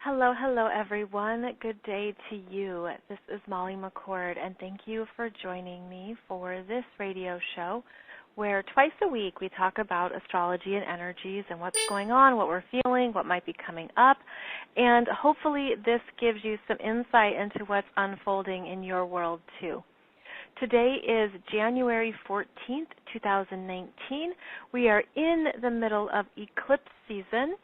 Hello, hello, everyone. Good day to you. This is Molly McCord, and thank you for joining me for this radio show where twice a week we talk about astrology and energies and what's going on, what we're feeling, what might be coming up, and hopefully this gives you some insight into what's unfolding in your world too. Today is January 14th, 2019. We are in the middle of eclipse season.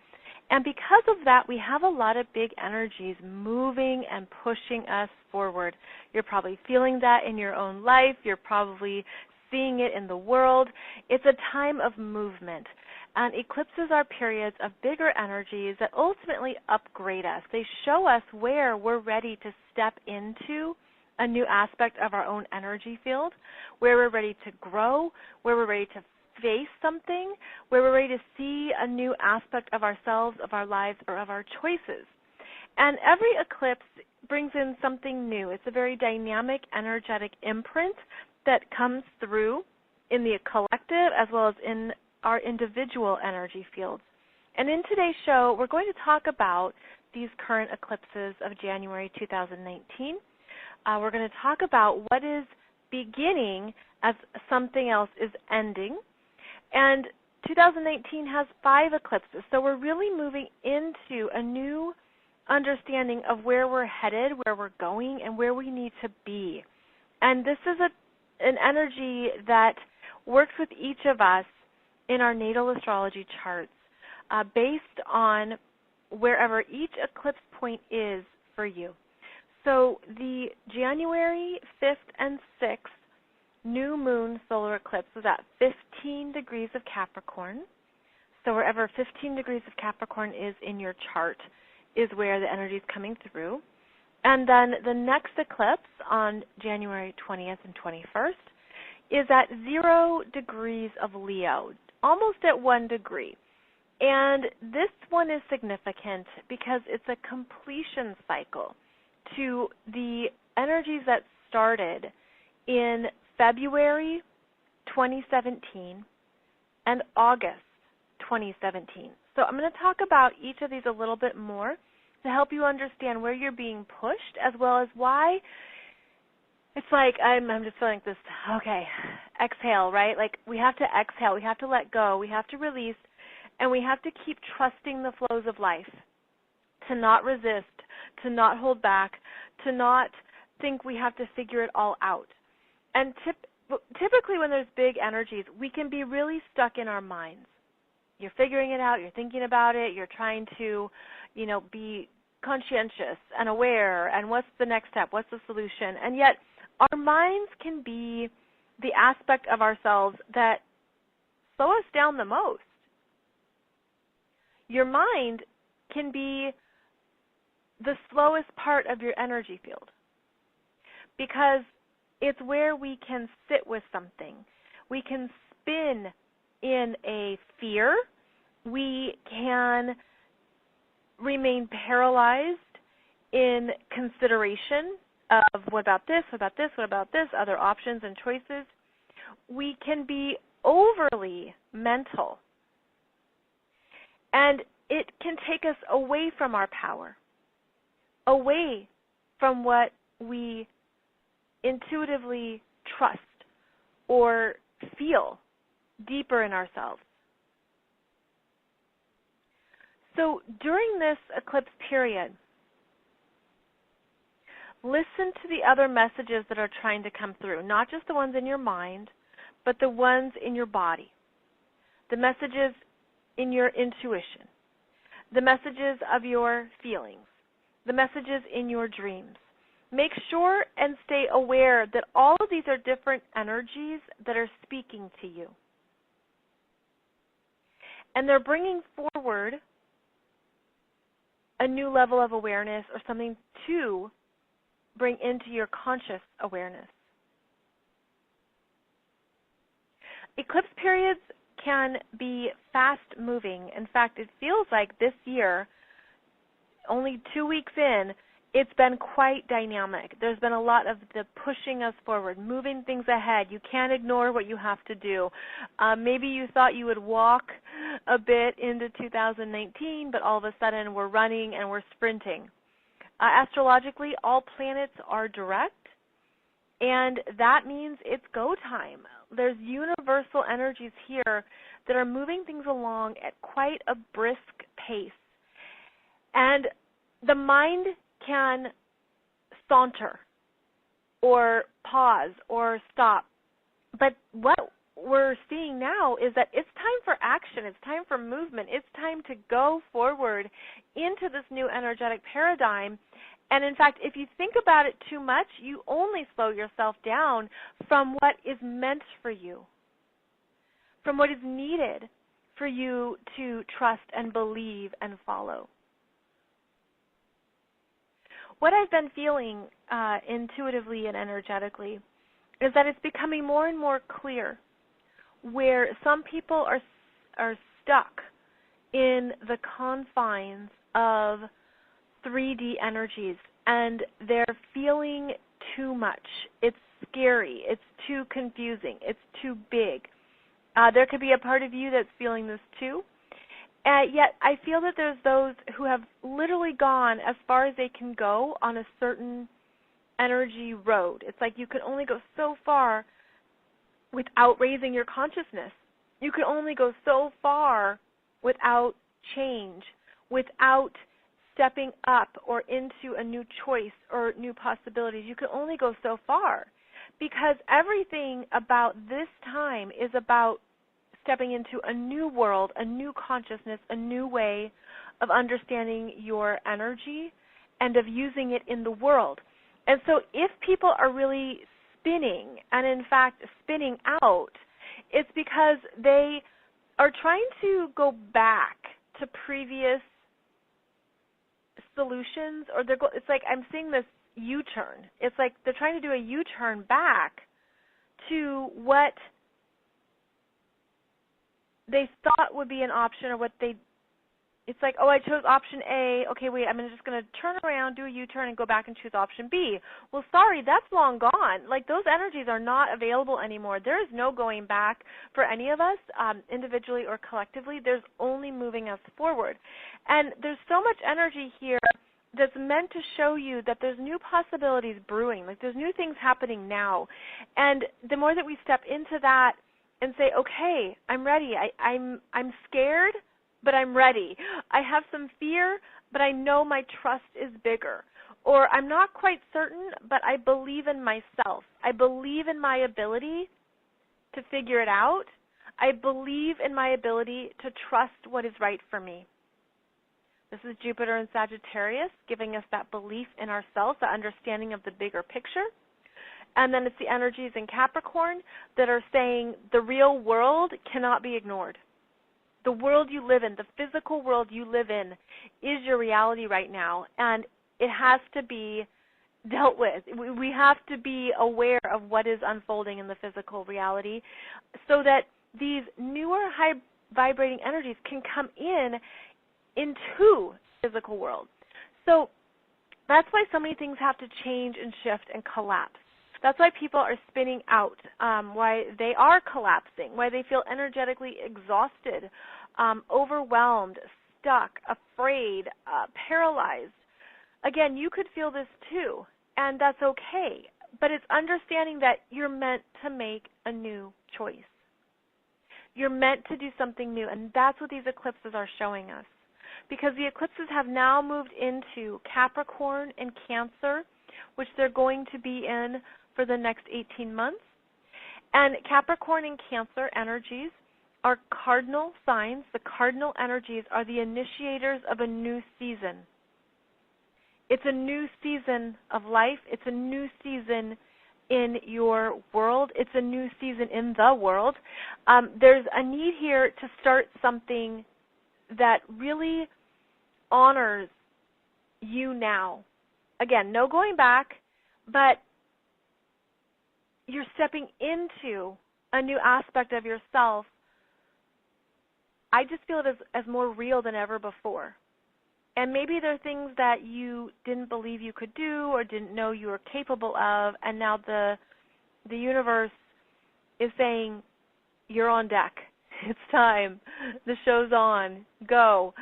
And because of that, we have a lot of big energies moving and pushing us forward. You're probably feeling that in your own life. You're probably seeing it in the world. It's a time of movement. And eclipses are periods of bigger energies that ultimately upgrade us. They show us where we're ready to step into a new aspect of our own energy field, where we're ready to grow, where we're ready to face something, where we're ready to see a new aspect of ourselves, of our lives, or of our choices. And every eclipse brings in something new. It's a very dynamic, energetic imprint that comes through in the collective as well as in our individual energy fields. And in today's show, we're going to talk about these current eclipses of January 2019. We're going to talk about what is beginning as something else is ending. And 2019 has 5 eclipses, so we're really moving into a new understanding of where we're headed, where we're going, and where we need to be. And this is an energy that works with each of us in our natal astrology charts based on wherever each eclipse point is for you. So the January 5th and 6th new moon solar eclipse was at 15 degrees of Capricorn. So wherever 15 degrees of Capricorn is in your chart is where the energy is coming through. And then the next eclipse on January 20th and 21st is at 0 degrees of Leo, almost at 1 degree. And this one is significant because it's a completion cycle to the energies that started in February 2017 and August 2017. So I'm going to talk about each of these a little bit more to help you understand where you're being pushed as well as why it's like I'm just feeling this, okay, exhale, right? Like we have to exhale, we have to let go, we have to release, and we have to keep trusting the flows of life, to not resist, to not hold back, to not think we have to figure it all out. And typically when there's big energies, we can be really stuck in our minds. You're figuring it out, you're thinking about it, you're trying to, be conscientious and aware, and what's the next step, what's the solution? And yet our minds can be the aspect of ourselves that slow us down the most. Your mind can be the slowest part of your energy field because it's where we can sit with something. We can spin in a fear. We can remain paralyzed in consideration of what about this, what about this, what about this, other options and choices. We can be overly mental. And it can take us away from our power, away from what we intuitively trust or feel deeper in ourselves. So during this eclipse period, listen to the other messages that are trying to come through, not just the ones in your mind, but the ones in your body, the messages in your intuition, the messages of your feelings, the messages in your dreams. Make sure and stay aware that all of these are different energies that are speaking to you. And they're bringing forward a new level of awareness or something to bring into your conscious awareness. Eclipse periods can be fast-moving. In fact, it feels like this year, only 2 weeks in, it's been quite dynamic. There's been a lot of the pushing us forward, moving things ahead. You can't ignore what you have to do. Maybe you thought you would walk a bit into 2019, but all of a sudden we're running and we're sprinting. Astrologically, all planets are direct, and that means it's go time. There's universal energies here that are moving things along at quite a brisk pace. And the mind can saunter or pause or stop. But what we're seeing now is that it's time for action. It's time for movement. It's time to go forward into this new energetic paradigm. And in fact, if you think about it too much, you only slow yourself down from what is meant for you, from what is needed for you to trust and believe and follow. What I've been feeling intuitively and energetically is that it's becoming more and more clear where some people are stuck in the confines of 3D energies, and they're feeling too much. It's scary. It's too confusing. It's too big. There could be a part of you that's feeling this too. Yet I feel that there's those who have literally gone as far as they can go on a certain energy road. It's like you can only go so far without raising your consciousness. You can only go so far without change, without stepping up or into a new choice or new possibilities. You can only go so far because everything about this time is about stepping into a new world, a new consciousness, a new way of understanding your energy and of using it in the world. And so if people are really spinning, and in fact spinning out, it's because they are trying to go back to previous solutions, or it's like I'm seeing this U-turn. It's like they're trying to do a U-turn back to what they thought would be an option, or it's like, oh, I chose option A. Okay, wait, I'm just going to turn around, do a U-turn, and go back and choose option B. Well, sorry, that's long gone. Like, those energies are not available anymore. There is no going back for any of us, individually or collectively. There's only moving us forward. And there's so much energy here that's meant to show you that there's new possibilities brewing. Like, there's new things happening now. And the more that we step into that and say, okay, I'm ready. I'm scared, but I'm ready. I have some fear, but I know my trust is bigger. Or I'm not quite certain, but I believe in myself. I believe in my ability to figure it out. I believe in my ability to trust what is right for me. This is Jupiter in Sagittarius, giving us that belief in ourselves, the understanding of the bigger picture. And then it's the energies in Capricorn that are saying the real world cannot be ignored. The world you live in, the physical world you live in, is your reality right now, and it has to be dealt with. We have to be aware of what is unfolding in the physical reality so that these newer high vibrating energies can come into the physical world. So that's why so many things have to change and shift and collapse. That's why people are spinning out, why they are collapsing, why they feel energetically exhausted, overwhelmed, stuck, afraid, paralyzed. Again, you could feel this too, and that's okay. But it's understanding that you're meant to make a new choice. You're meant to do something new, and that's what these eclipses are showing us. Because the eclipses have now moved into Capricorn and Cancer, which they're going to be in for the next 18 months. And Capricorn and Cancer energies are cardinal signs. The cardinal energies are the initiators of a new season. It's a new season of life. It's a new season in your world. It's a new season in the world. There's a need here to start something that really honors you now. Again, no going back, but you're stepping into a new aspect of yourself. I just feel it as more real than ever before. And maybe there are things that you didn't believe you could do or didn't know you were capable of, and now the universe is saying you're on deck. It's time. The show's on. Go.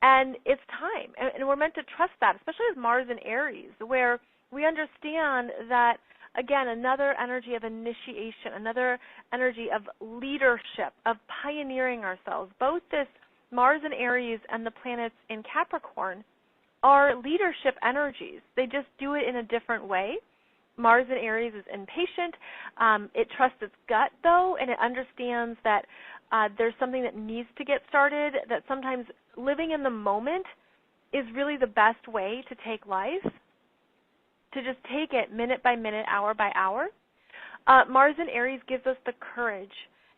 And it's time. And we're meant to trust that, especially with Mars and Aries, where we understand that, again, another energy of initiation, another energy of leadership, of pioneering ourselves. Both this Mars and Aries and the planets in Capricorn are leadership energies. They just do it in a different way. Mars in Aries is impatient. It trusts its gut, though, and it understands that there's something that needs to get started, that sometimes living in the moment is really the best way to take life, to just take it minute by minute, hour by hour. Mars in Aries gives us the courage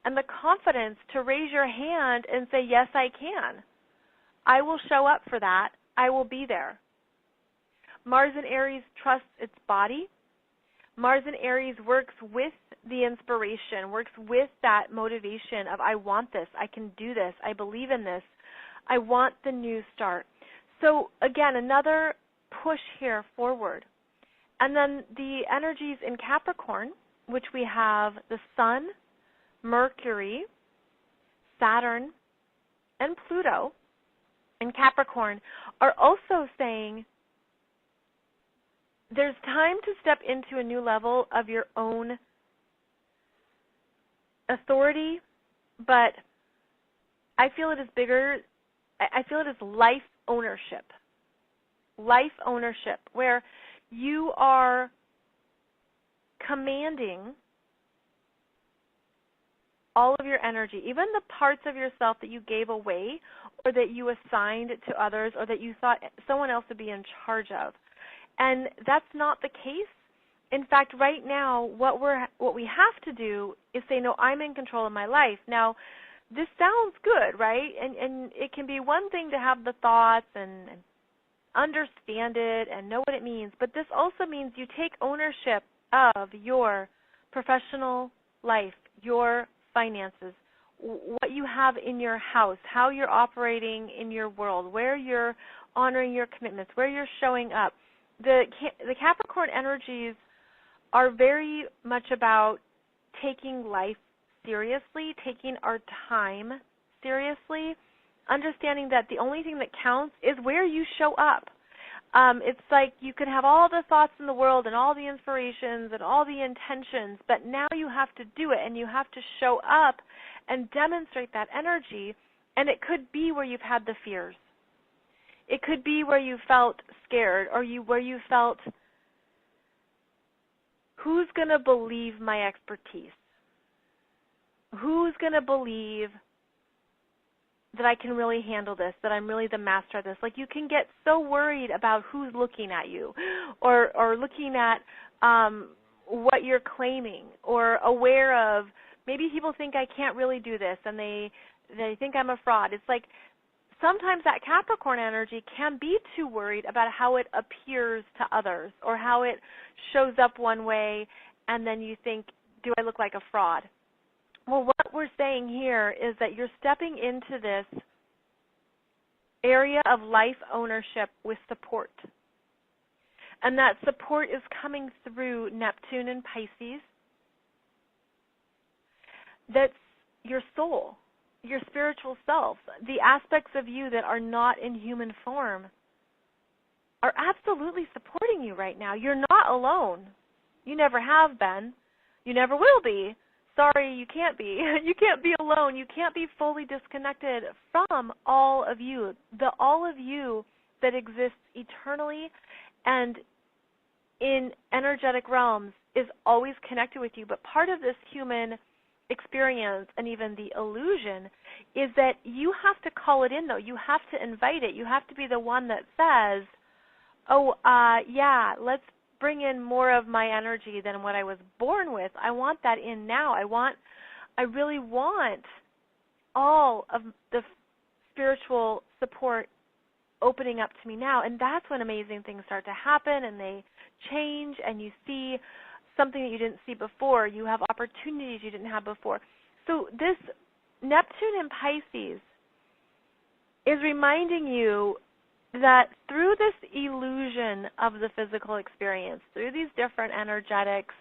and the confidence to raise your hand and say, yes, I can. I will show up for that. I will be there. Mars in Aries trusts its body. Mars in Aries works with the inspiration, works with that motivation of I want this, I can do this, I believe in this, I want the new start. So again, another push here forward. And then the energies in Capricorn, which we have the Sun, Mercury, Saturn, and Pluto in Capricorn, are also saying there's time to step into a new level of your own authority, but I feel it is bigger. I feel it is life ownership. Life ownership, where you are commanding all of your energy, even the parts of yourself that you gave away or that you assigned to others or that you thought someone else would be in charge of. And that's not the case. In fact, right now, what we have to do is say, no, I'm in control of my life. Now, this sounds good, right? And it can be one thing to have the thoughts and understand it and know what it means, but this also means you take ownership of your professional life, your finances, what you have in your house, how you're operating in your world, where you're honoring your commitments, where you're showing up. The Capricorn energies are very much about taking life seriously, taking our time seriously, understanding that the only thing that counts is where you show up. It's like you can have all the thoughts in the world and all the inspirations and all the intentions, but now you have to do it and you have to show up and demonstrate that energy, and it could be where you've had the fears. It could be where you felt scared or where you felt, who's going to believe my expertise? Who's going to believe that I can really handle this, that I'm really the master of this? Like, you can get so worried about who's looking at you or looking at what you're claiming or aware of, maybe people think I can't really do this and they think I'm a fraud. It's like, sometimes that Capricorn energy can be too worried about how it appears to others or how it shows up one way, and then you think, do I look like a fraud? Well, what we're saying here is that you're stepping into this area of life ownership with support. And that support is coming through Neptune and Pisces. That's your soul, your spiritual self, the aspects of you that are not in human form are absolutely supporting you right now. You're not alone. You never have been. You never will be. Sorry, you can't be. You can't be alone. You can't be fully disconnected from all of you. The all of you that exists eternally and in energetic realms is always connected with you. But part of this human experience and even the illusion is that you have to call it in, though. You have to invite it. You have to be the one that says, oh, yeah, let's bring in more of my energy than what I was born with. I want that in now. I really want all of the spiritual support opening up to me now. And that's when amazing things start to happen and they change and you see something that you didn't see before. You have opportunities you didn't have before. So this Neptune in Pisces is reminding you that through this illusion of the physical experience, through these different energetics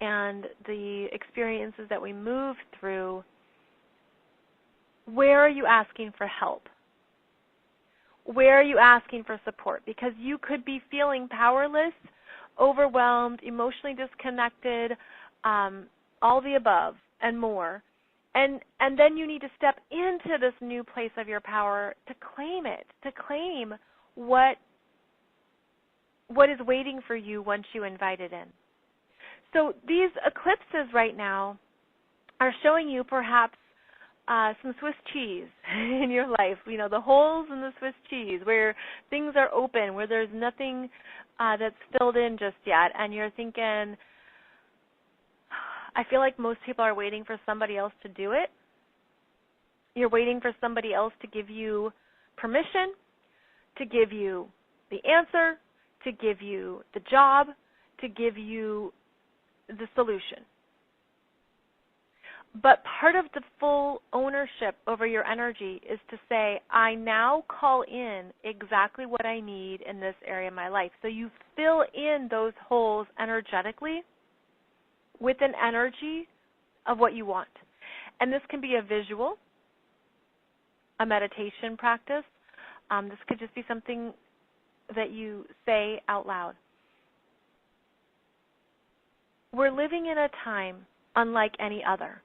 and the experiences that we move through, Where are you asking for help? Where are you asking for support? Because you could be feeling powerless, overwhelmed, emotionally disconnected, all the above and more. And then you need to step into this new place of your power to claim it, to claim what is waiting for you once you invite it in. So these eclipses right now are showing you perhaps some Swiss cheese in your life, the holes in the Swiss cheese where things are open, where there's nothing that's filled in just yet, and you're thinking, I feel like most people are waiting for somebody else to do it. You're waiting for somebody else to give you permission, to give you the answer, to give you the job, to give you the solution. But part of the full ownership over your energy is to say, I now call in exactly what I need in this area of my life. So you fill in those holes energetically with an energy of what you want. And this can be a visual, a meditation practice. This could just be something that you say out loud. We're living in a time unlike any other.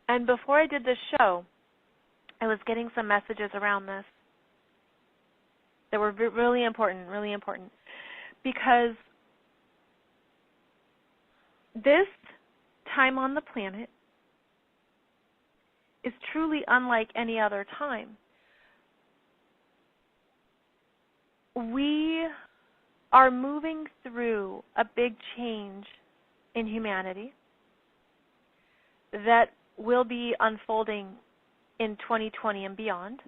And before I did this show, I was getting some messages around this that were really important, because this time on the planet is truly unlike any other time. We are moving through a big change in humanity that will be unfolding in 2020 and beyond.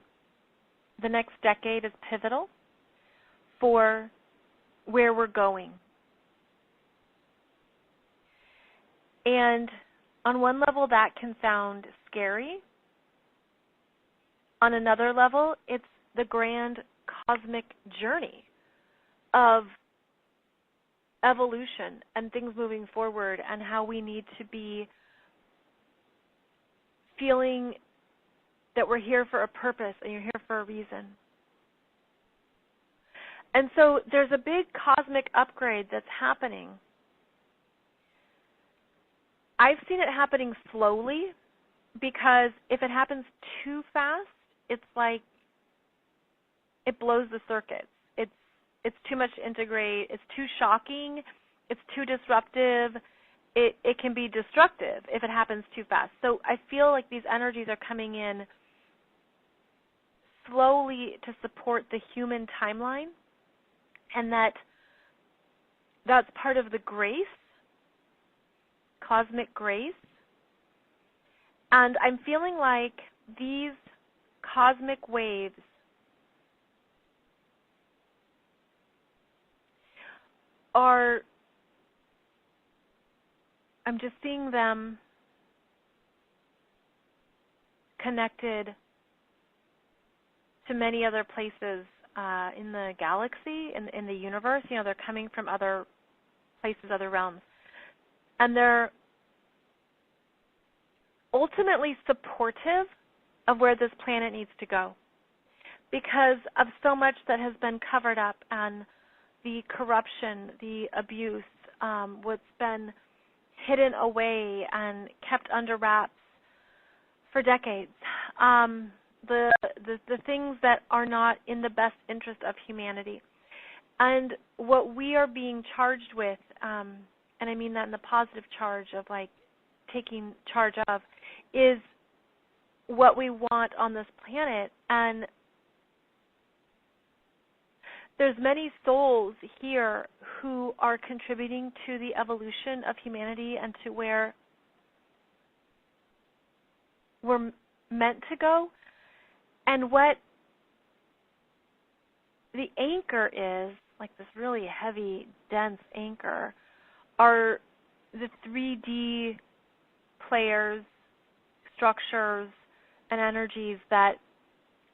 The next decade is pivotal for where we're going. And on one level, that can sound scary. On another level, it's the grand cosmic journey of evolution and things moving forward, and how we need to be feeling that we're here for a purpose and you're here for a reason. And so there's a big cosmic upgrade that's happening. I've seen it happening slowly, because if it happens too fast, it's like it blows the circuits. It's too much to integrate. It's too shocking. It's too disruptive. It can be destructive if it happens too fast. So I feel like these energies are coming in slowly to support the human timeline, and that's part of the grace, cosmic grace. And I'm feeling like these cosmic waves I'm just seeing them connected to many other places in the galaxy, in the universe. They're coming from other places, other realms. And they're ultimately supportive of where this planet needs to go, because of so much that has been covered up, and the corruption, the abuse, what's been hidden away and kept under wraps for decades. The things that are not in the best interest of humanity. And what we are being charged with, and I mean that in the positive charge of like taking charge of, is what we want on this planet. And there's many souls here who are contributing to the evolution of humanity and to where we're meant to go. And what the anchor is, like this really heavy, dense anchor, are the 3D players, structures, and energies that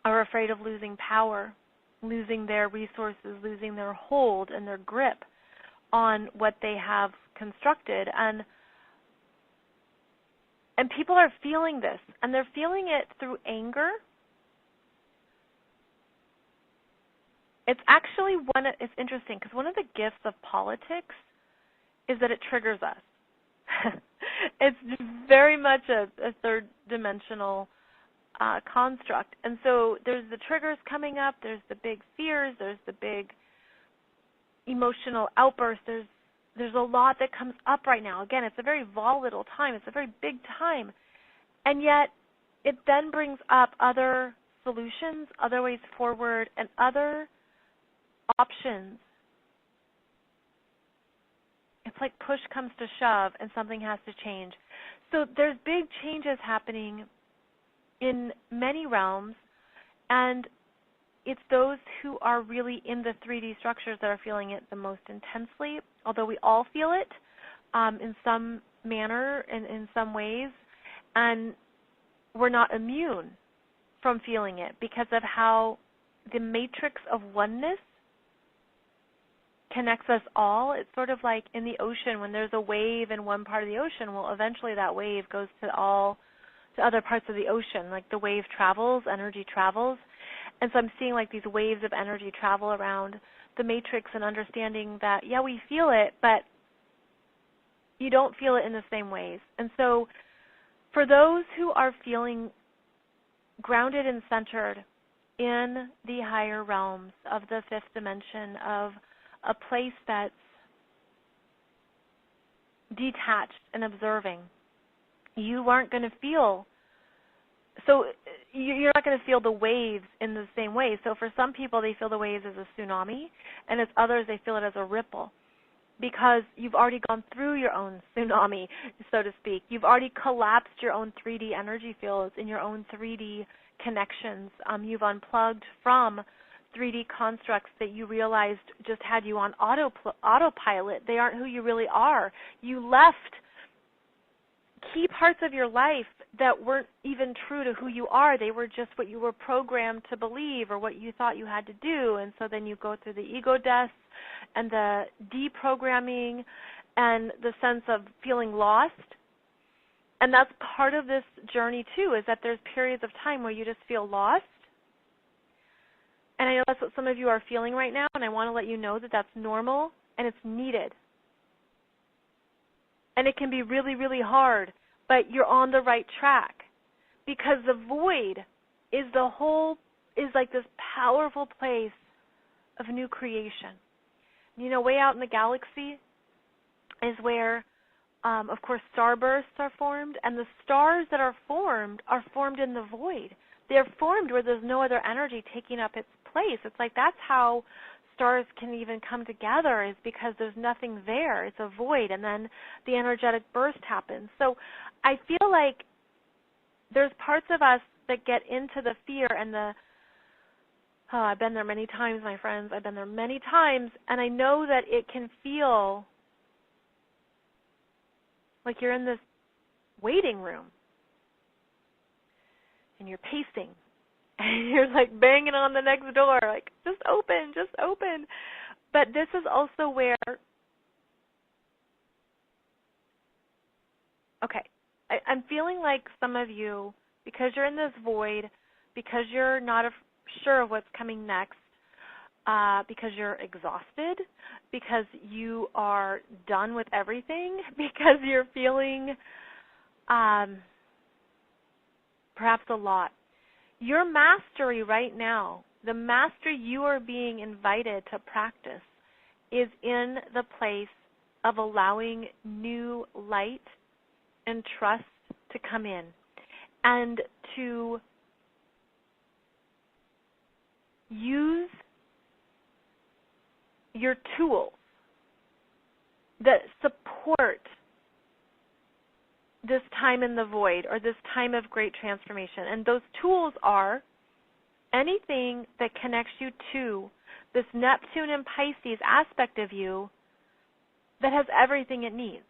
are afraid of losing power, losing their resources, losing their hold and their grip on what they have constructed. And And people are feeling this, and they're feeling it through anger. It's actually it's interesting because one of the gifts of politics is that it triggers us. It's very much a third dimensional construct. And so there's the triggers coming up, there's the big fears, there's the big emotional outbursts, there's a lot that comes up right now. Again, it's a very volatile time, it's a very big time. And yet it then brings up other solutions, other ways forward, and other options. It's like push comes to shove and something has to change. So there's big changes happening in many realms, and it's those who are really in the 3D structures that are feeling it the most intensely, although we all feel it in some manner and in some ways, and we're not immune from feeling it because of how the matrix of oneness connects us all. It's sort of like in the ocean when there's a wave in one part of the ocean, well, eventually that wave goes to other parts of the ocean. Like the wave travels, energy travels. And so I'm seeing like these waves of energy travel around the matrix and understanding that, yeah, we feel it, but you don't feel it in the same ways. And so for those who are feeling grounded and centered in the higher realms of the fifth dimension, of a place that's detached and observing, you aren't going to feel, so you're not going to feel the waves in the same way. So for some people, they feel the waves as a tsunami, and as others, they feel it as a ripple, because you've already gone through your own tsunami, so to speak. You've already collapsed your own 3D energy fields in your own 3D connections. You've unplugged from 3D constructs that you realized just had you on autopilot. They aren't who you really are. You left key parts of your life that weren't even true to who you are. They were just what you were programmed to believe or what you thought you had to do. And so then you go through the ego deaths and the deprogramming and the sense of feeling lost. And that's part of this journey too, is that there's periods of time where you just feel lost. And I know that's what some of you are feeling right now, and I want to let you know that that's normal and it's needed. And it can be really, really hard, but you're on the right track, because the void is like this powerful place of new creation. You know, way out in the galaxy is where, of course, starbursts are formed, and the stars that are formed in the void. They're formed where there's no other energy taking up its place. It's like that's how stars can even come together, is because there's nothing there. It's a void, and then the energetic burst happens. So I feel like there's parts of us that get into the fear and I've been there many times, my friends. I've been there many times, and I know that it can feel like you're in this waiting room, and you're pacing, and you're like banging on the next door, like, just open, just open. But this is also where, okay, I'm feeling like some of you, because you're in this void, because you're not sure of what's coming next, because you're exhausted, because you are done with everything, because you're feeling perhaps a lot. Your mastery right now, the mastery you are being invited to practice, is in the place of allowing new light and trust to come in, and to use your tools that support this time in the void, or this time of great transformation. And those tools are anything that connects you to this Neptune and Pisces aspect of you that has everything it needs,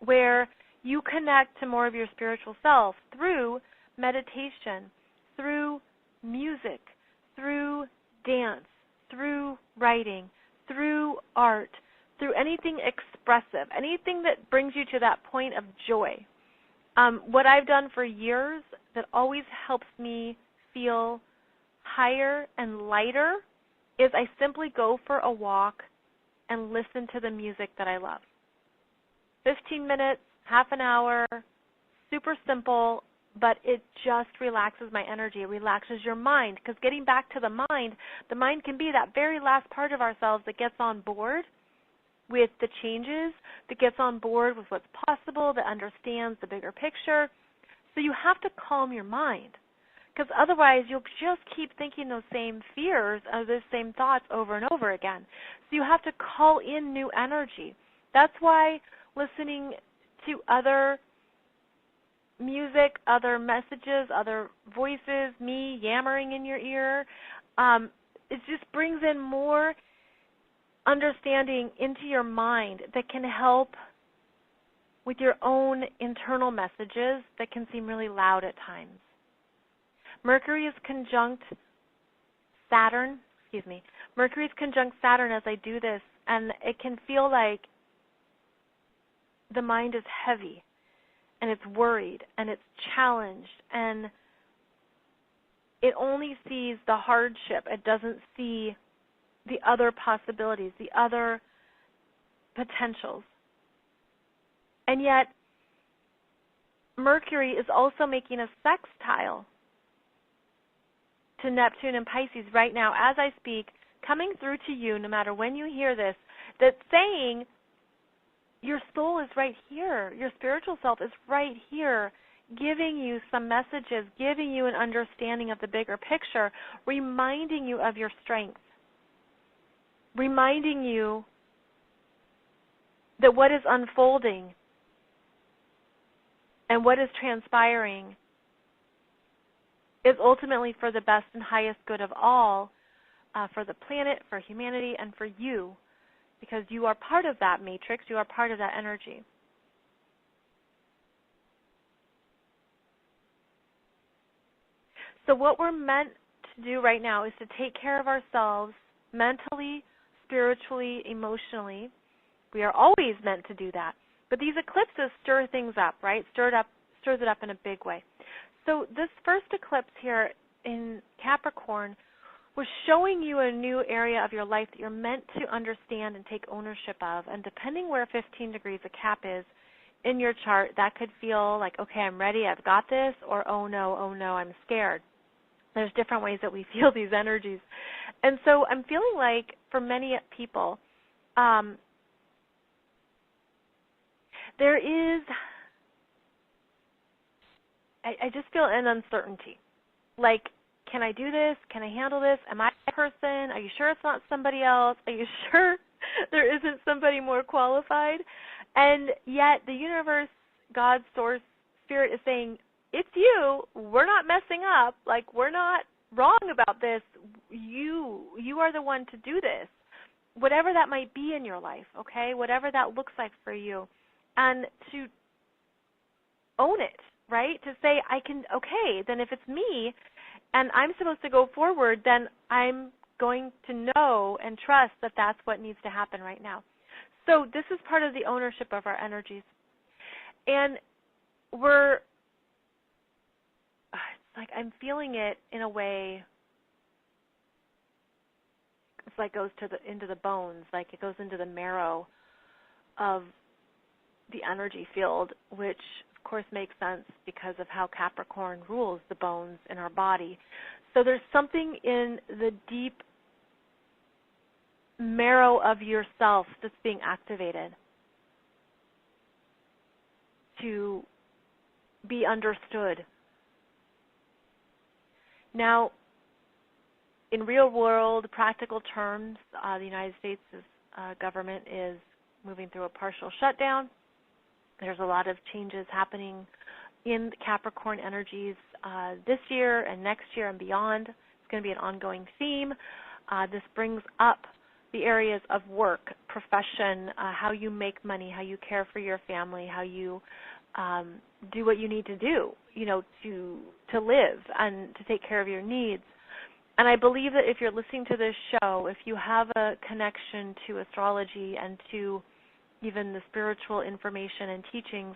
where you connect to more of your spiritual self through meditation, through music, through dance, through writing, through art, through anything expressive, anything that brings you to that point of joy. What I've done for years that always helps me feel higher and lighter is I simply go for a walk and listen to the music that I love. 15 minutes, half an hour, super simple, but it just relaxes my energy. It relaxes your mind, because getting back to the mind can be that very last part of ourselves that gets on board with the changes, that gets on board with what's possible, that understands the bigger picture. So you have to calm your mind, because otherwise you'll just keep thinking those same fears or those same thoughts over and over again. So you have to call in new energy. That's why listening to other music, other messages, other voices, me yammering in your ear, it just brings in more understanding into your mind that can help with your own internal messages that can seem really loud at times. Mercury is conjunct Saturn as I do this, and it can feel like the mind is heavy and it's worried and it's challenged and it only sees the hardship. It doesn't see the other possibilities, the other potentials. And yet, Mercury is also making a sextile to Neptune and Pisces right now as I speak, coming through to you no matter when you hear this, that's saying your soul is right here, your spiritual self is right here, giving you some messages, giving you an understanding of the bigger picture, reminding you of your strength, reminding you that what is unfolding and what is transpiring is ultimately for the best and highest good of all, for the planet, for humanity, and for you, because you are part of that matrix, you are part of that energy. So what we're meant to do right now is to take care of ourselves mentally, spiritually, emotionally. We are always meant to do that. But these eclipses stir things up, right? Stirs it up in a big way. So this first eclipse here in Capricorn was showing you a new area of your life that you're meant to understand and take ownership of. And depending where 15 degrees of Cap is in your chart, that could feel like, okay, I'm ready, I've got this, or oh no, I'm scared. There's different ways that we feel these energies. And so I'm feeling like for many people, there is, I just feel an uncertainty. Like, can I do this? Can I handle this? Am I a person? Are you sure it's not somebody else? Are you sure there isn't somebody more qualified? And yet the universe, God, source, spirit is saying, it's you. We're not messing up. Like, we're not wrong about this. You are the one to do this, whatever that might be in your life, okay, whatever that looks like for you. And to own it, right? To say, okay, then if it's me and I'm supposed to go forward, then I'm going to know and trust that that's what needs to happen right now. So this is part of the ownership of our energies. And it's like I'm feeling it in a way, it's like it goes into the bones, like it goes into the marrow of the energy field, which of course makes sense because of how Capricorn rules the bones in our body. So there's something in the deep marrow of yourself that's being activated to be understood. Now, in real world, practical terms, the United States government is moving through a partial shutdown. There's a lot of changes happening in Capricorn energies this year and next year and beyond. It's going to be an ongoing theme. This brings up the areas of work, profession, how you make money, how you care for your family, how you do what you need to do, to live and to take care of your needs. And I believe that if you're listening to this show, if you have a connection to astrology and to, even the spiritual information and teachings,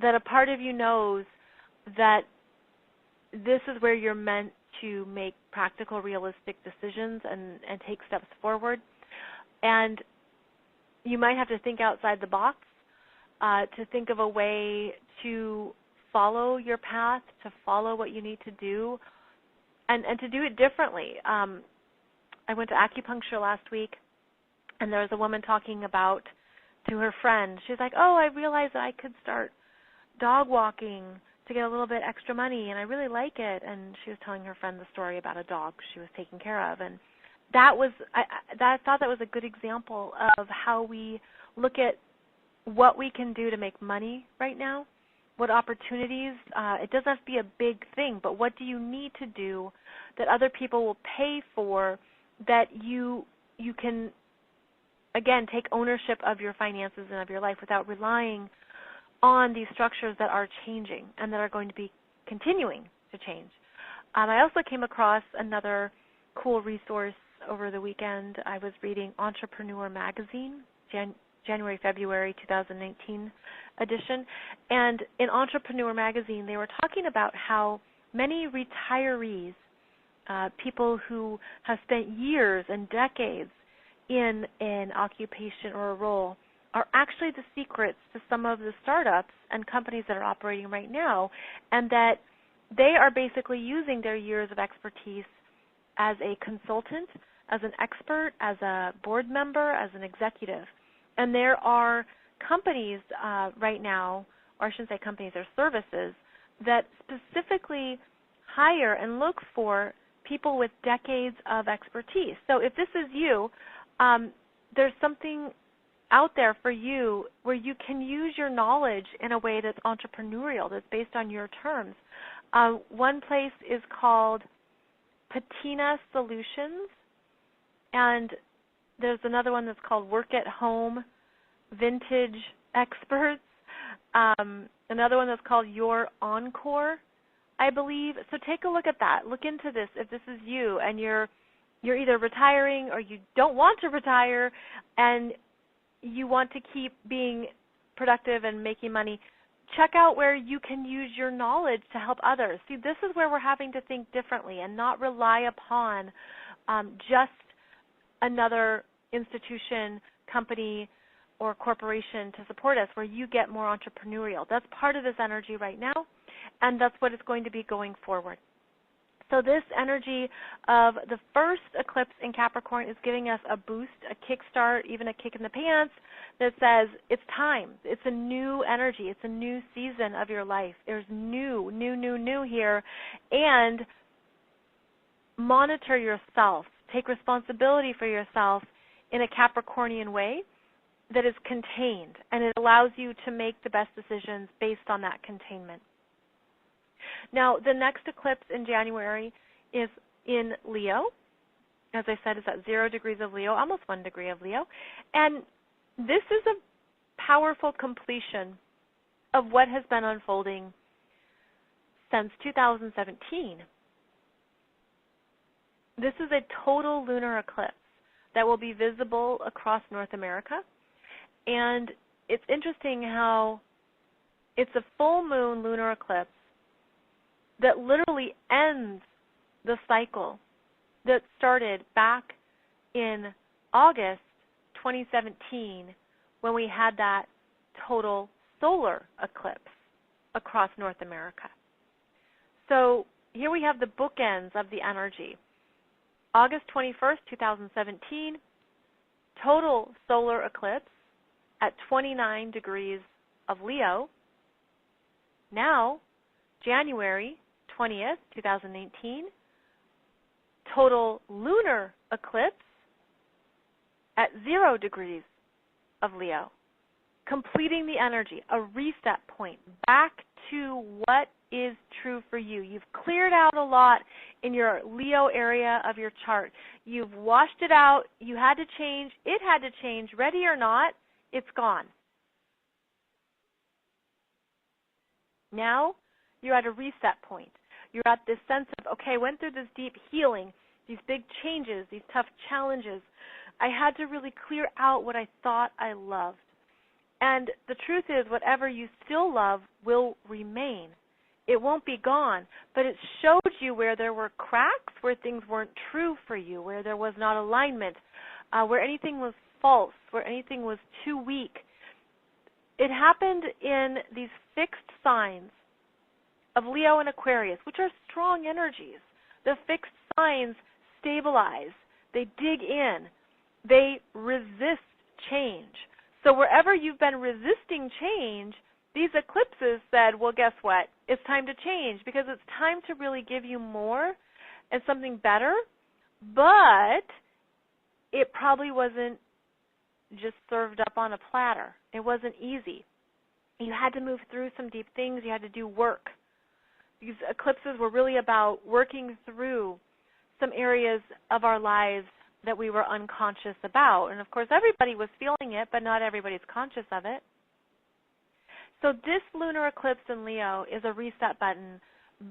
that a part of you knows that this is where you're meant to make practical, realistic decisions and take steps forward. And you might have to think outside the box to think of a way to follow your path, to follow what you need to do, and to do it differently. I went to acupuncture last week, and there was a woman talking about to her friend. She's like, oh, I realized that I could start dog walking to get a little bit extra money, and I really like it. And she was telling her friend the story about a dog she was taking care of. And I thought that was a good example of how we look at what we can do to make money right now, what opportunities. It doesn't have to be a big thing, but what do you need to do that other people will pay for, that you can, again, take ownership of your finances and of your life without relying on these structures that are changing and that are going to be continuing to change. I also came across another cool resource over the weekend. I was reading Entrepreneur Magazine, January, February 2019 edition. And in Entrepreneur Magazine, they were talking about how many retirees, people who have spent years and decades in an occupation or a role, are actually the secrets to some of the startups and companies that are operating right now, and that they are basically using their years of expertise as a consultant, as an expert, as a board member, as an executive. And there are companies right now, or I shouldn't say companies, or services, that specifically hire and look for people with decades of expertise. So if this is you, there's something out there for you where you can use your knowledge in a way that's entrepreneurial, that's based on your terms. One place is called Patina Solutions, and there's another one that's called Work at Home Vintage Experts. Another one that's called Your Encore, I believe. So take a look at that. Look into this if this is you and you're either retiring or you don't want to retire and you want to keep being productive and making money. Check out where you can use your knowledge to help others. See, this is where we're having to think differently and not rely upon just another institution, company, or corporation to support us, where you get more entrepreneurial. That's part of this energy right now, and that's what it's going to be going forward. So this energy of the first eclipse in Capricorn is giving us a boost, a kickstart, even a kick in the pants that says it's time. It's a new energy. It's a new season of your life. There's new here. And monitor yourself. Take responsibility for yourself in a Capricornian way that is contained, and it allows you to make the best decisions based on that containment. Now, the next eclipse in January is in Leo. As I said, it's at 0 degrees of Leo, almost 1 degree of Leo. And this is a powerful completion of what has been unfolding since 2017. This is a total lunar eclipse that will be visible across North America. And it's interesting how it's a full moon lunar eclipse that literally ends the cycle that started back in August 2017 when we had that total solar eclipse across North America. So here we have the bookends of the energy. August 21st, 2017, total solar eclipse at 29 degrees of Leo. Now, January 20th, 2018, total lunar eclipse at 0 degrees of Leo, completing the energy, a reset point, back to what is true for you. You've cleared out a lot in your Leo area of your chart. You've washed it out. You had to change. It had to change. Ready or not, it's gone. Now you're at a reset point. You're at this sense of, okay, I went through this deep healing, these big changes, these tough challenges. I had to really clear out what I thought I loved. And the truth is, whatever you still love will remain. It won't be gone, but it showed you where there were cracks, where things weren't true for you, where there was not alignment, where anything was false, where anything was too weak. It happened in these fixed signs of Leo and Aquarius, which are strong energies. The fixed signs stabilize. They dig in. They resist change. So wherever you've been resisting change, these eclipses said, well, guess what? It's time to change because it's time to really give you more and something better, but it probably wasn't just served up on a platter. It wasn't easy. You had to move through some deep things. You had to do work. These eclipses were really about working through some areas of our lives that we were unconscious about. And, of course, everybody was feeling it, but not everybody's conscious of it. So this lunar eclipse in Leo is a reset button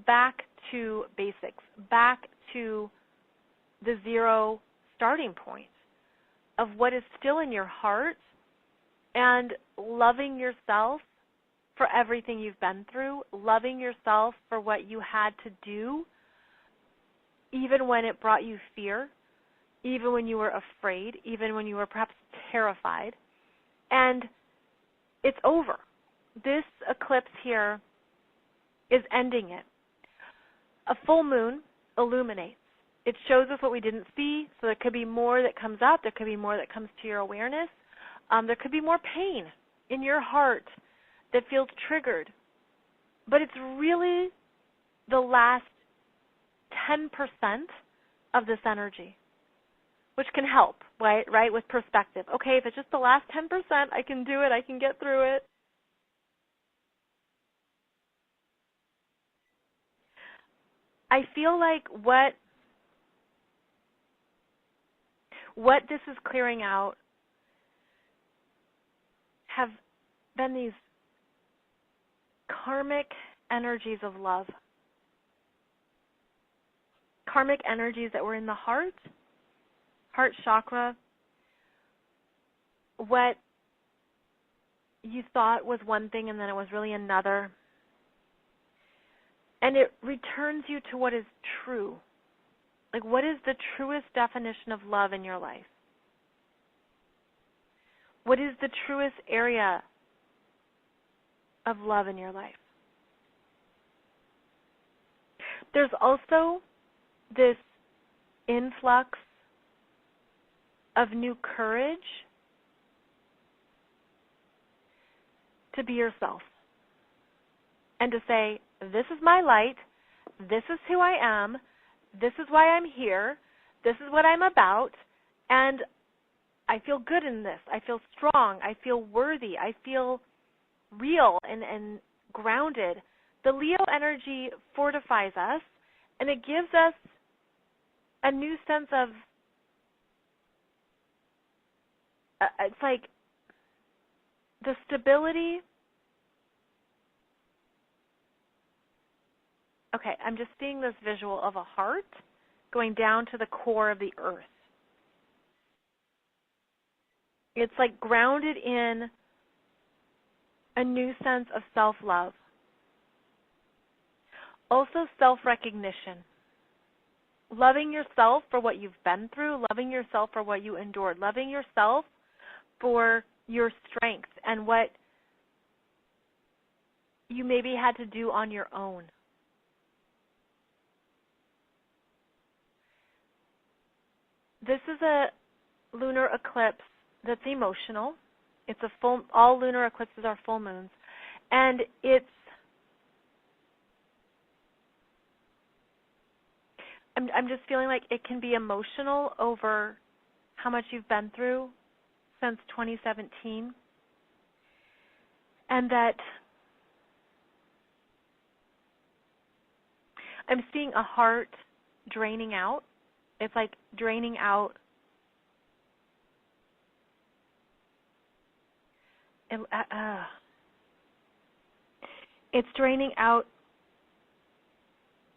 back to basics, back to the zero starting point of what is still in your heart and loving yourself for everything you've been through, loving yourself for what you had to do, even when it brought you fear, even when you were afraid, even when you were perhaps terrified. And it's over. This eclipse here is ending it. A full moon illuminates. It shows us what we didn't see, so there could be more that comes up. There could be more that comes to your awareness. There could be more pain in your heart that feels triggered. But it's really the last 10% of this energy, which can help, right, with perspective. Okay, if it's just the last 10%, I can do it. I can get through it. I feel like what this is clearing out have been these karmic energies of love. Karmic energies that were in the heart chakra, what you thought was one thing and then it was really another. And it returns you to what is true. Like, what is the truest definition of love in your life? What is the truest area of love in your life? There's also this influx of new courage to be yourself and to say, this is my light, this is who I am, this is why I'm here, this is what I'm about, and I feel good in this. I feel strong. I feel worthy. I feel real and grounded. The Leo energy fortifies us, and it gives us a new sense of, it's like the stability. Okay, I'm just seeing this visual of a heart going down to the core of the earth. It's like grounded in a new sense of self-love. Also self-recognition. Loving yourself for what you've been through, loving yourself for what you endured, loving yourself for your strength and what you maybe had to do on your own. This is a lunar eclipse that's emotional. It's a full. All lunar eclipses are full moons, and I'm just feeling like it can be emotional over how much you've been through since 2017, and that I'm seeing a heart draining out. It's like draining out. It's draining out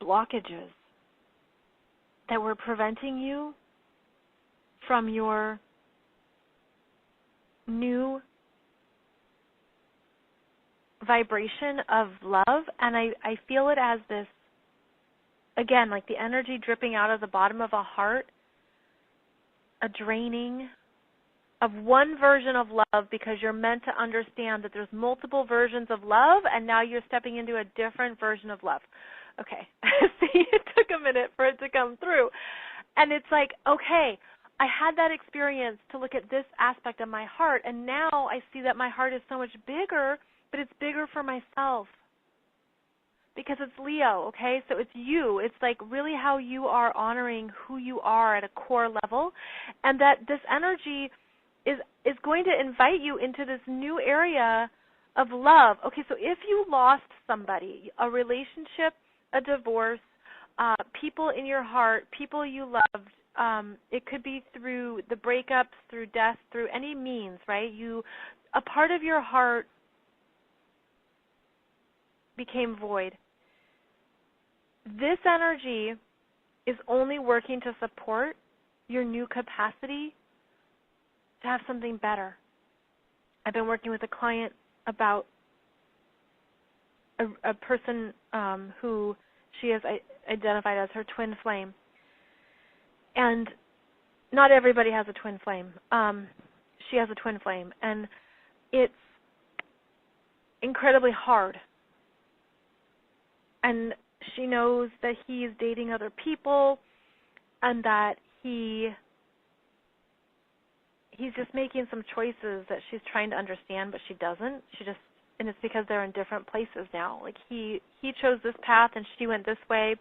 blockages that were preventing you from your new vibration of love, and I feel it as this, again, like the energy dripping out of the bottom of a heart, a draining of one version of love, because you're meant to understand that there's multiple versions of love, and now you're stepping into a different version of love. Okay. See, it took a minute for it to come through. And it's like, okay, I had that experience to look at this aspect of my heart, and now I see that my heart is so much bigger, but it's bigger for myself because it's Leo, okay? So it's you. It's like really how you are honoring who you are at a core level, and that this energy is going to invite you into this new area of love. Okay, so if you lost somebody, a relationship, a divorce, people in your heart, people you loved, it could be through the breakups, through death, through any means, right? A part of your heart became void. This energy is only working to support your new capacity to have something better. I've been working with a client about a person who she has identified as her twin flame. And not everybody has a twin flame. She has a twin flame, and it's incredibly hard. And she knows that he is dating other people, and that he's just making some choices that she's trying to understand, but she doesn't. And it's because they're in different places now. Like he chose this path, and she went this way.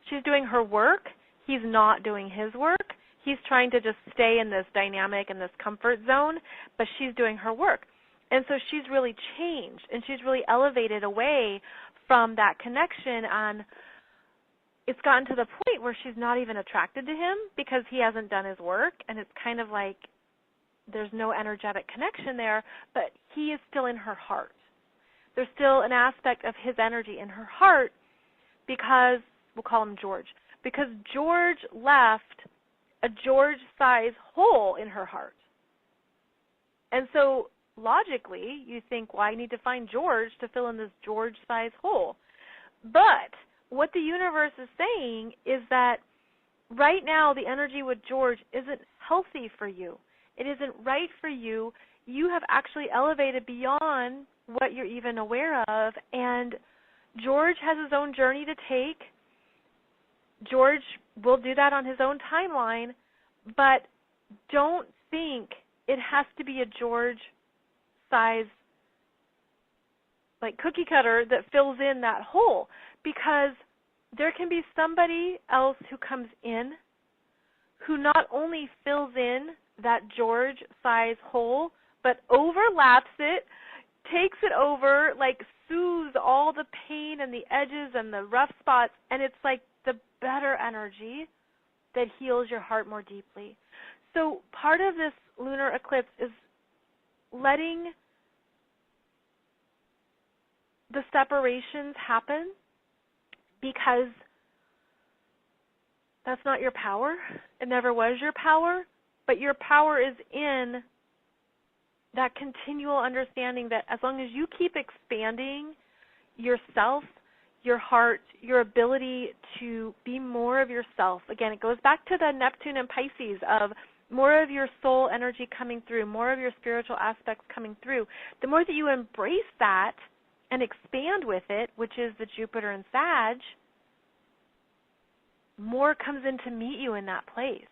She's doing her work. He's not doing his work. He's trying to just stay in this dynamic and this comfort zone, but she's doing her work. And so she's really changed, and she's really elevated away from that connection, and it's gotten to the point where she's not even attracted to him because he hasn't done his work, and it's kind of like there's no energetic connection there, but he is still in her heart. There's still an aspect of his energy in her heart because, we'll call him George, because George left a George-size hole in her heart. And so logically, you think, well, I need to find George to fill in this George-size hole. But what the universe is saying is that right now the energy with George isn't healthy for you. It isn't right for you. You have actually elevated beyond what you're even aware of, and George has his own journey to take. George will do that on his own timeline, but don't think it has to be a George-size, like cookie cutter that fills in that hole, because there can be somebody else who comes in who not only fills in that George-size hole, but overlaps it, takes it over, like soothes all the pain and the edges and the rough spots, and it's like the better energy that heals your heart more deeply. So part of this lunar eclipse is letting the separations happen, because that's not your power. It never was your power, but your power is in that continual understanding that as long as you keep expanding yourself, your heart, your ability to be more of yourself. Again, it goes back to the Neptune and Pisces of more of your soul energy coming through, more of your spiritual aspects coming through. The more that you embrace that and expand with it, which is the Jupiter and Sag, more comes in to meet you in that place.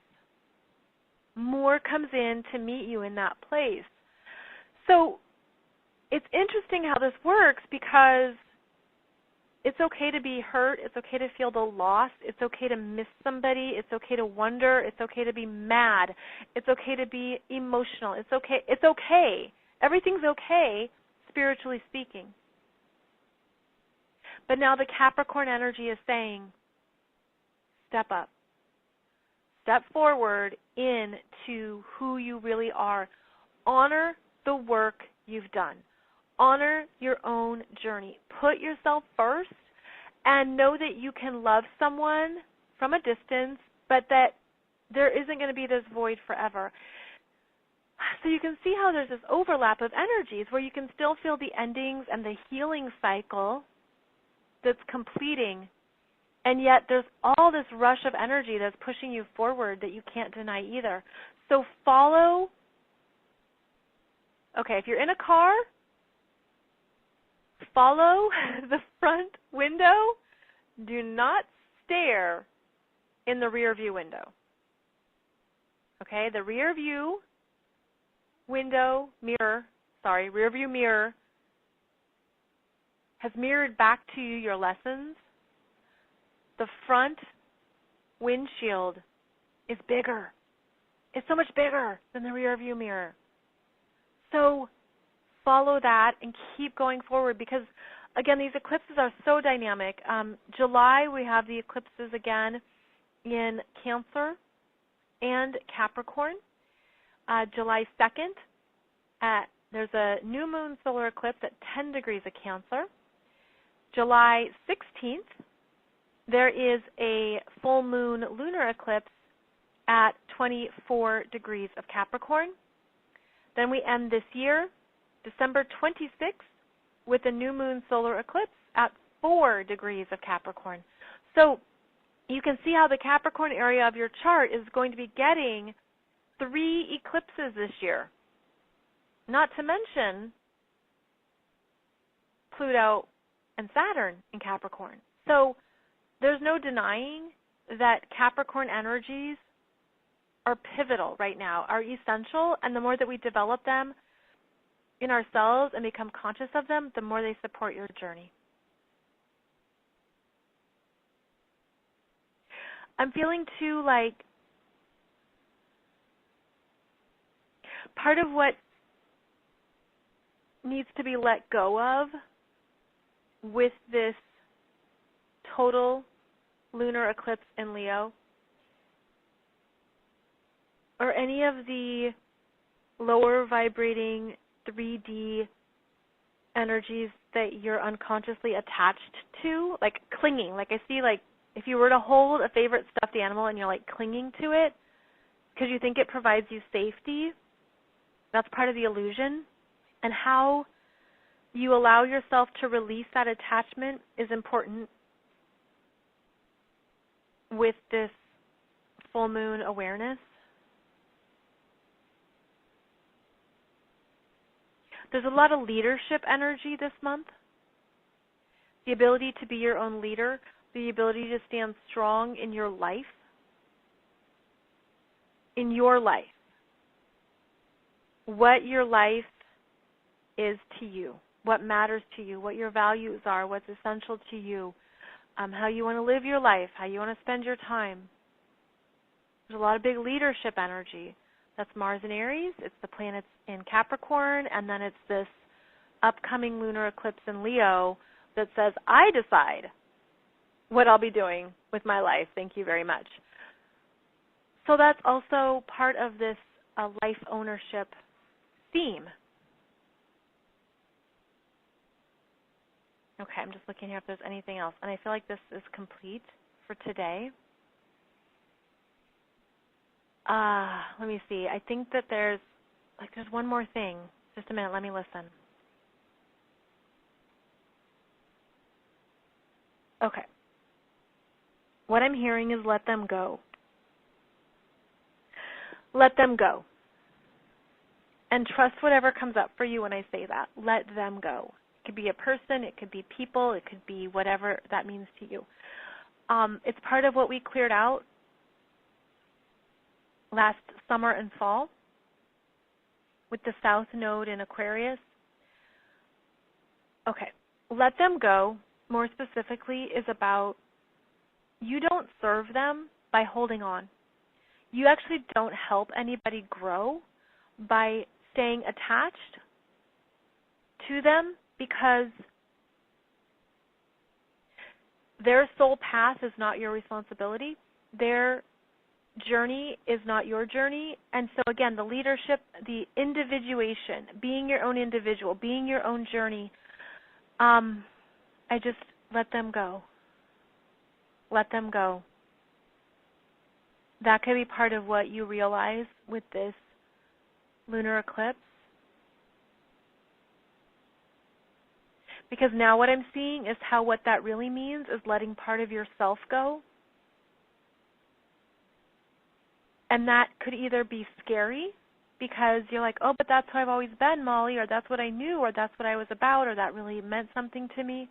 More comes in to meet you in that place. So it's interesting how this works, because it's okay to be hurt. It's okay to feel the loss. It's okay to miss somebody. It's okay to wonder. It's okay to be mad. It's okay to be emotional. It's okay. It's okay. Everything's okay, spiritually speaking. But now the Capricorn energy is saying, step up. Step forward into who you really are. Honor the work you've done. Honor your own journey. Put yourself first, and know that you can love someone from a distance, but that there isn't going to be this void forever. So you can see how there's this overlap of energies where you can still feel the endings and the healing cycle that's completing, and yet there's all this rush of energy that's pushing you forward that you can't deny either. So follow. Okay, if you're in a car, follow the front window. Do not stare in the rear view window. Okay, the rear view mirror has mirrored back to you your lessons. The front windshield is bigger. It's so much bigger than the rear view mirror. So follow that and keep going forward because, again, these eclipses are so dynamic. July, we have the eclipses again in Cancer and Capricorn. July 2nd, there's a new moon solar eclipse at 10 degrees of Cancer. July 16th, there is a full moon lunar eclipse at 24 degrees of Capricorn. Then we end this year, December 26th, with a new moon solar eclipse at 4 degrees of Capricorn. So you can see how the Capricorn area of your chart is going to be getting 3 eclipses this year. Not to mention Pluto and Saturn in Capricorn. So there's no denying that Capricorn energies are pivotal right now, are essential, and the more that we develop them in ourselves and become conscious of them, the more they support your journey. I'm feeling too like part of what needs to be let go of with this total lunar eclipse in Leo, or any of the lower vibrating 3D energies that you're unconsciously attached to, like clinging. Like I see, like if you were to hold a favorite stuffed animal and you're like clinging to it because you think it provides you safety, that's part of the illusion. And how you allow yourself to release that attachment is important with this full moon awareness. There's a lot of leadership energy this month. The ability to be your own leader, the ability to stand strong in your life. In your life. What your life is to you, what matters to you, what your values are, what's essential to you, how you want to live your life, how you want to spend your time. There's a lot of big leadership energy. That's Mars in Aries, it's the planets in Capricorn, and then it's this upcoming lunar eclipse in Leo that says, I decide what I'll be doing with my life. Thank you very much. So that's also part of this life ownership theme. Okay, I'm just looking here if there's anything else. And I feel like this is complete for today. Let me see. I think that there's one more thing. Just a minute, let me listen. Okay. What I'm hearing is let them go. Let them go. And trust whatever comes up for you when I say that. Let them go. It could be a person, it could be people, it could be whatever that means to you. It's part of what we cleared out last summer and fall with the South Node in Aquarius. Okay, let them go, more specifically, is about you don't serve them by holding on. You actually don't help anybody grow by staying attached to them because their soul path is not your responsibility. Their journey is not your journey. And so, again, the leadership, the individuation, being your own individual, being your own journey, I just let them go. Let them go. That could be part of what you realize with this lunar eclipse. Because now what I'm seeing is how what that really means is letting part of yourself go. And that could either be scary because you're like, oh, but that's who I've always been, Molly, or that's what I knew, or that's what I was about, or that really meant something to me.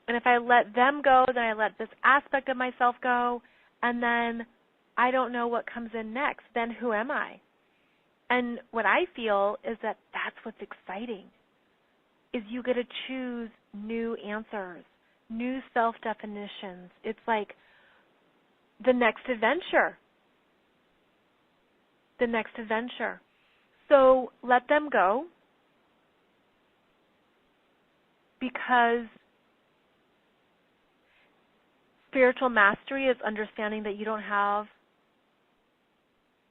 And if I let them go, then I let this aspect of myself go, and then I don't know what comes in next. Then who am I? And what I feel is that that's what's exciting, is you get to choose new answers, new self-definitions. It's like the next adventure. The next adventure. So let them go, because spiritual mastery is understanding that you don't have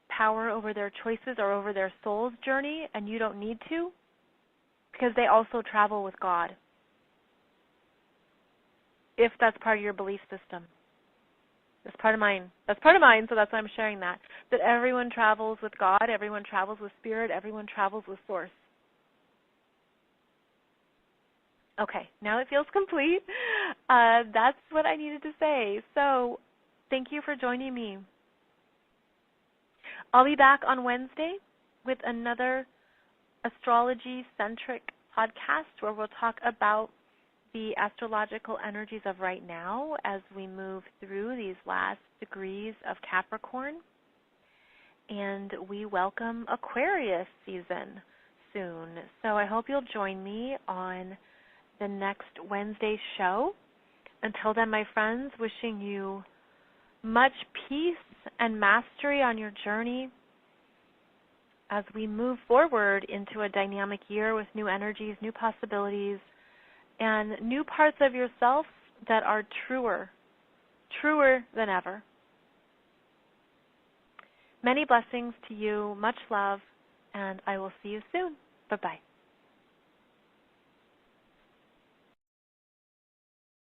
power over their choices or over their soul's journey, and you don't need to, because they also travel with God, if that's part of your belief system. That's part of mine. That's part of mine, so that's why I'm sharing that. That everyone travels with God, everyone travels with Spirit, everyone travels with Source. Okay, now it feels complete. That's what I needed to say. So thank you for joining me. I'll be back on Wednesday with another astrology-centric podcast where we'll talk about the astrological energies of right now as we move through these last degrees of Capricorn. And we welcome Aquarius season soon. So I hope you'll join me on the next Wednesday show. Until then, my friends, wishing you much peace and mastery on your journey as we move forward into a dynamic year with new energies, new possibilities, and new parts of yourself that are truer than ever. Many blessings to you, much love, and I will see you soon. Bye-bye.